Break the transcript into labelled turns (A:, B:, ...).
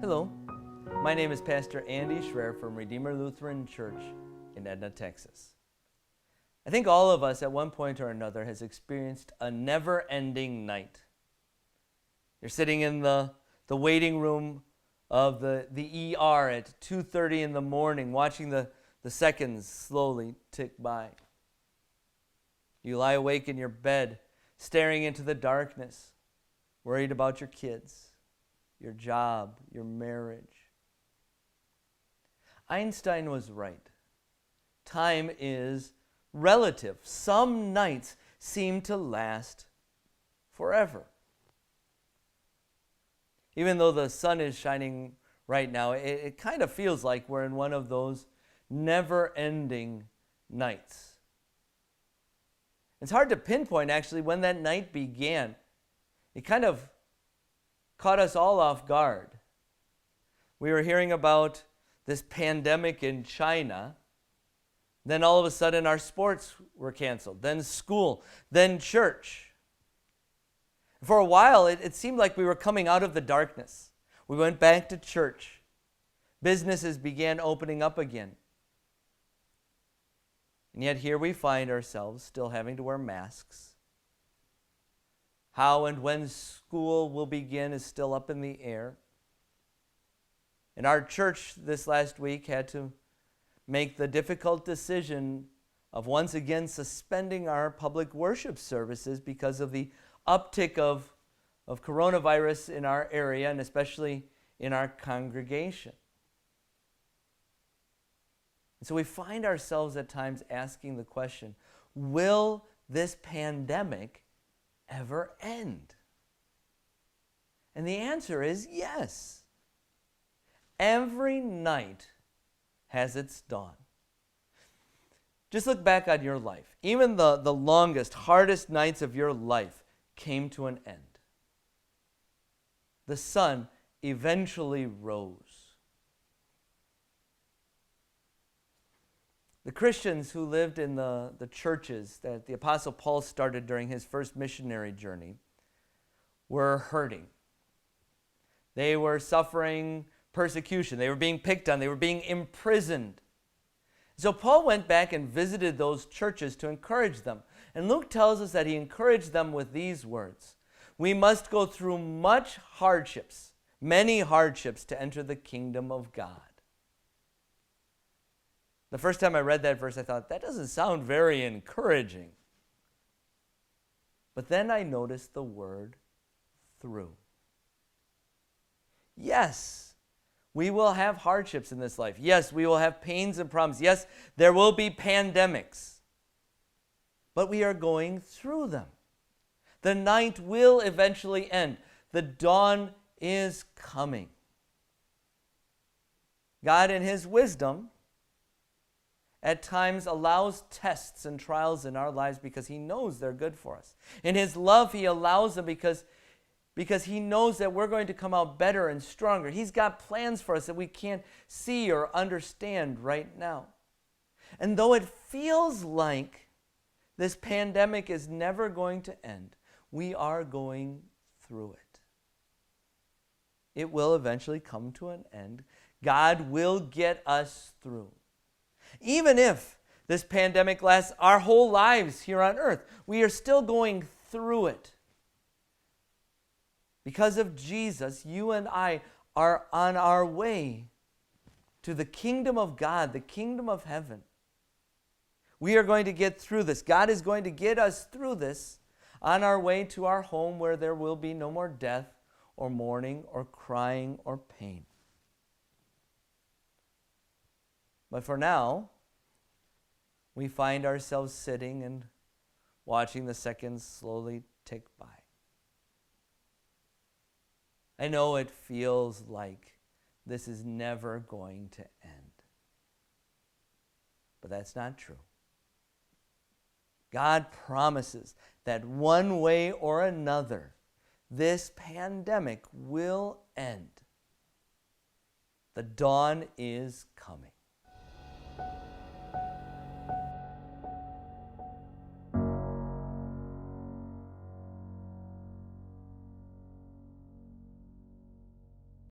A: Hello, my name is Pastor Andy Schreier from Redeemer Lutheran Church in Edna, Texas. I think all of us at one point or another has experienced a never-ending night. You're sitting in the waiting room of the ER at 2:30 in the morning, watching the seconds slowly tick by. You lie awake in your bed, staring into the darkness, worried about your kids, your job, your marriage. Einstein was right. Time is relative. Some nights seem to last forever. Even though the sun is shining right now, it kind of feels like we're in one of those never-ending nights. It's hard to pinpoint, actually, when that night began. It kind of caught us all off guard. We were hearing about this pandemic in China. Then all of a sudden our sports were canceled. Then school. Then church. For a while it seemed like we were coming out of the darkness. We went back to church. Businesses began opening up again. And yet here we find ourselves still having to wear masks. How and when school will begin is still up in the air. And our church this last week had to make the difficult decision of once again suspending our public worship services because of the uptick of coronavirus in our area and especially in our congregation. And so we find ourselves at times asking the question, will this pandemic ever end? And the answer is yes. Every night has its dawn. Just look back on your life. Even the longest, hardest nights of your life came to an end. The sun eventually rose. The Christians who lived in the churches that the Apostle Paul started during his first missionary journey were hurting. They were suffering persecution. They were being picked on. They were being imprisoned. So Paul went back and visited those churches to encourage them. And Luke tells us that he encouraged them with these words: "We must go through much hardships, many hardships, to enter the kingdom of God." The first time I read that verse, I thought, that doesn't sound very encouraging. But then I noticed the word through. Yes, we will have hardships in this life. Yes, we will have pains and problems. Yes, there will be pandemics. But we are going through them. The night will eventually end. The dawn is coming. God, in His wisdom, at times allows tests and trials in our lives because He knows they're good for us. In His love, He allows them because He knows that we're going to come out better and stronger. He's got plans for us that we can't see or understand right now. And though it feels like this pandemic is never going to end, we are going through it. It will eventually come to an end. God will get us through. Even if this pandemic lasts our whole lives here on earth, we are still going through it. Because of Jesus, you and I are on our way to the kingdom of God, the kingdom of heaven. We are going to get through this. God is going to get us through this on our way to our home where there will be no more death or mourning or crying or pain. But for now, we find ourselves sitting and watching the seconds slowly tick by. I know it feels like this is never going to end. But that's not true. God promises that one way or another, this pandemic will end. The dawn is coming.